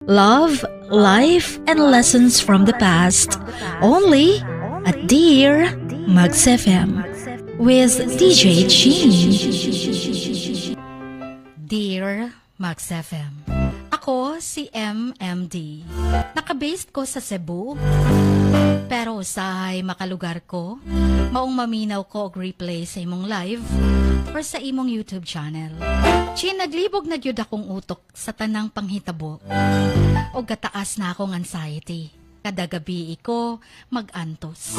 Love, life, and lessons from the past. Only at Dear Mags FM with DJ Chin. Dear Mags FM. Ako si MMD. Nakabased ko sa Cebu. Pero usahay makalugar ko, maong maminaw ko og replay sa imong live or sa imong YouTube channel. Chin, naglibog na gyud akong utok sa tanang panghitabo. O gataas na akong anxiety. Kada gabi ko mag-antos.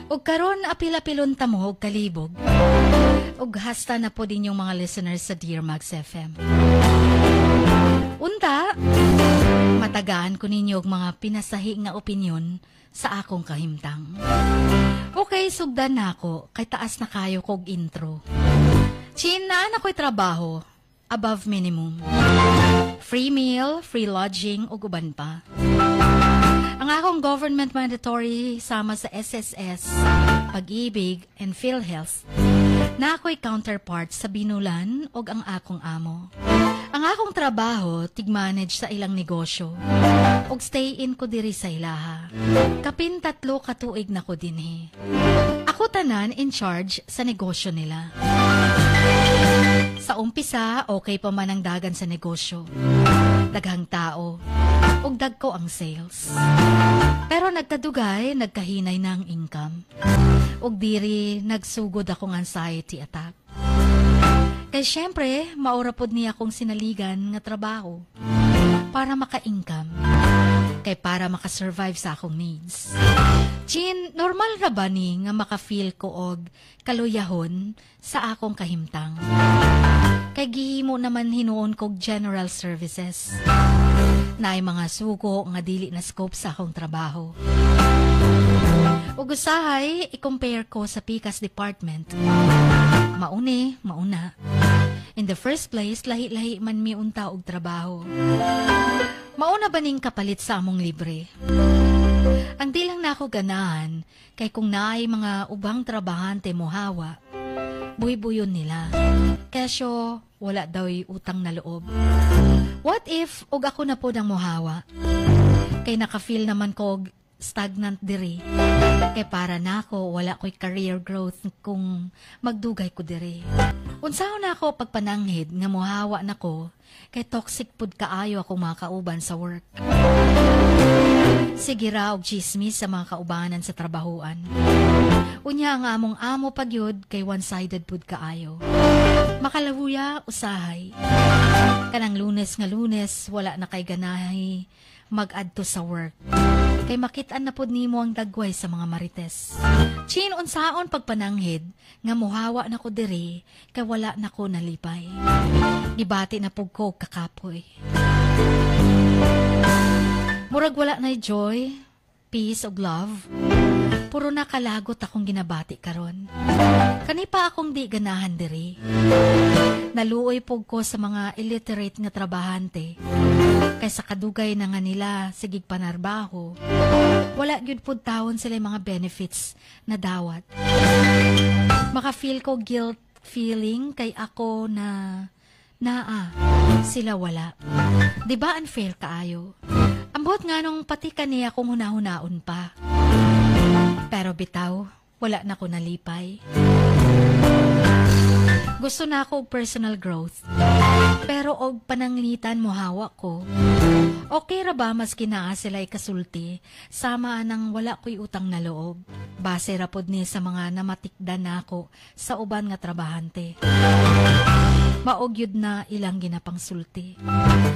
O karon apil-apilon ta mo og kalibog. Og hasta na po din yung mga listeners sa Dear Mags FM. Unta, matagaan ko ninyo og mga pinasahi nga opinyon sa akong kahimtang. Okay, sugdan na ako, kay taas na kayo kog intro. Chin, naan ako'y trabaho, above minimum. Free meal, free lodging, o uban pa. Ang akong government mandatory sama sa SSS, Pag-ibig, and PhilHealth, na ako'y counterpart sa binulan o ang akong amo. Ang akong trabaho, tig-manage sa ilang negosyo. Og stay-in ko diri sa ilaha. Kapin 3 katuig na ko dinhi. Ako tanan in charge sa negosyo nila. Sa umpisa, okay pa man ang dagan sa negosyo. Daghang tao. Og dagko ang sales. Pero nagkadugay, nagkahinay na ang income. Og diri, nagsugod akong anxiety attack. Kaya syempre, maurapod niya akong sinaligan nga trabaho para maka-income. Kaya para makasurvive sa akong needs. Chin, normal ra ba ni nga maka-feel ko og kaluyahon sa akong kahimtang? Kaya gihimo naman hinuon kog general services. Naay mga sugo nga dili na scope sa akong trabaho. Ug usahay, i-compare ko sa PICAS department. Mauna. In the first place, lahi-lahi man mi unta og trabaho. Mauna ba ning kapalit sa among libre? Ang dilang na ako ganahan, kay kung naay mga ubang trabahante mo hawa, buy-buyon nila. Kesyo, wala daw'y utang na loob. What if, og ako na po ng muhawa? Kay naka-feel naman ko og stagnant diri. Kay para na ako, wala ko'y career growth kung magdugay ko diri. Unsaon na ako pagpananghid nga muhawa na ko, kay toxic pud kaayo akong mga kauban sa work. Sige ra og chismis sa mga kaubanan sa trabahuan. Unya nga among amo pagyud kay one-sided pud kaayo. Makalabuya usahay. Kanang Lunes nga Lunes, wala na kay ganahay mag-adto sa work. Kay makitaan na pod nimo ang dagway sa mga marites. Chin, unsaon pagpananghid nga muhawa na ko diri kay wala na ko nalipay. Gibati na pug ko kakapoy. Murag wala na joy, peace ug love. Puro na kalagot akong ginabati karon. Kani pa akong di ganahan diri. Naluoy pug ko sa mga illiterate nga trabahante. Kaysa kadugay na nga nila sigig panarbaho. Wala gyud pud tawon sila mga benefits na dawat. Maka-feel ko guilt feeling kay ako na sila wala. Diba unfair kaayo? Ambot nga nung pati kaniya kung hunahunaon pa. Pero bitaw, wala na ko nalipay. Gusto na ako personal growth. Pero og pananglitan mo hawak ko. Okay ra ba maski naa sila ikasulti, sama nang wala ko'y utang na loob. Base ra pod ni sa mga namatikdan nako sa uban nga trabahante. Maogyud na ilang ginapang sulti.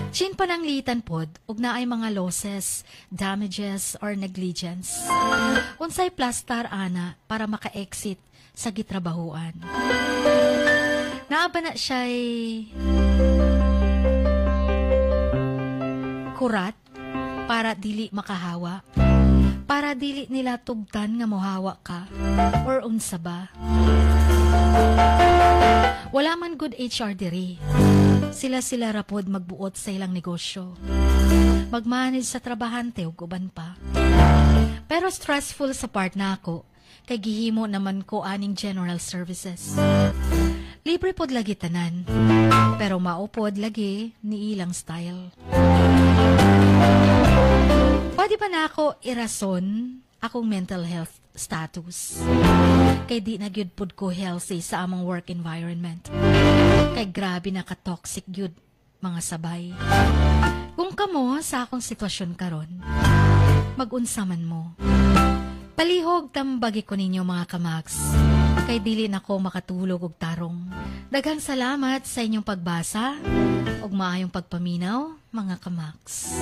Chin pananglitan pod, ug naay mga losses, damages, or negligence. Unsay plastar ana para maka-exit sa gitrabahuan. Naaba na siya'y kurat para dili makahawa. Para dili nila tugtan nga mohawa ka. Or unsa ba? Wala man good HR diri. Sila rapod magbuot sa ilang negosyo. Magmanage sa trabahante ug uban pa. Pero stressful sa part na ako, kay gihimo naman ko aning general services. Libre pod lagi tanan. Pero maupod lagi ni ilang style. Pwede pa na ako irason akong mental health status. Kay di na gyud pod ko healthy sa among work environment. Kay grabe na ka-toxic gyud mga sabay. Kung kamo sa akong sitwasyon karon, mag-unsaman mo. Palihog tambagi ko ninyo mga kamags. Kay dili na ko makatulog og tarong. Daghang salamat sa inyong pagbasa ug maayong pagpaminaw mga kamags.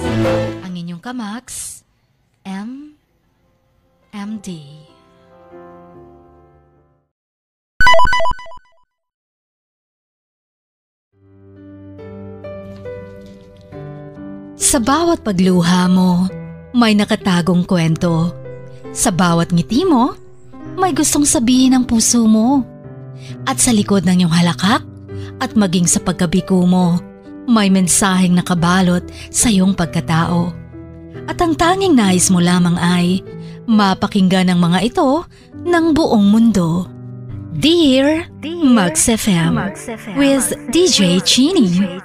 Ang inyong kamags, MD. Sa bawat pagluha mo, may nakatagong kwento. Sa bawat ngiti mo, may gustong sabihin ang puso mo. At sa likod ng iyong halakak at maging sa pagkabiko mo, may mensaheng nakabalot sa iyong pagkatao. At ang tanging nais mo lamang ay mapakinggan ang mga ito ng buong mundo. Dear Max FM with DJ Chini.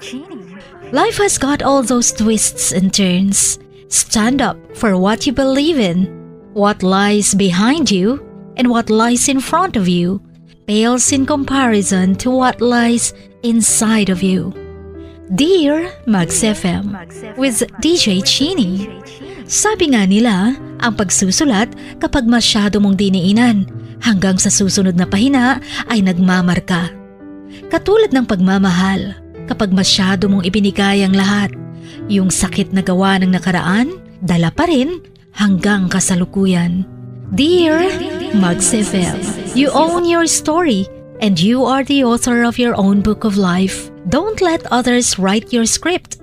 Life has got all those twists and turns. Stand up for what you believe in. What lies behind you and what lies in front of you pales in comparison to what lies inside of you. Dear Max FM with DJ Chini. Sabi nga nila, ang pagsusulat kapag masyado mong diniinan hanggang sa susunod na pahina ay nagmamarka. Katulad ng pagmamahal, kapag masyado mong ibinigay ang lahat, yung sakit na gawa ng nakaraan, dala pa rin hanggang kasalukuyan. Dear Max FM, you own your story and you are the author of your own book of life. Don't let others write your script,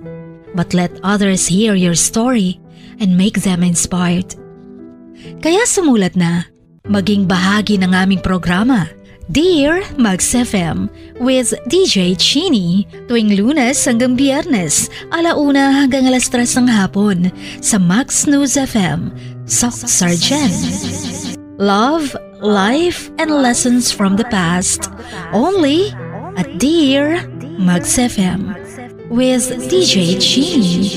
but let others hear your story and make them inspired. Kaya sumulat na, maging bahagi ng aming programa, Dear Max FM with DJ Chini, tuwing Lunes hanggang Biyernes, 1:00 hanggang 3:00 ng hapon sa Max News FM, Sok Sargent. Love, life, and lessons from the past, only at Dear Max FM with DJ Chini.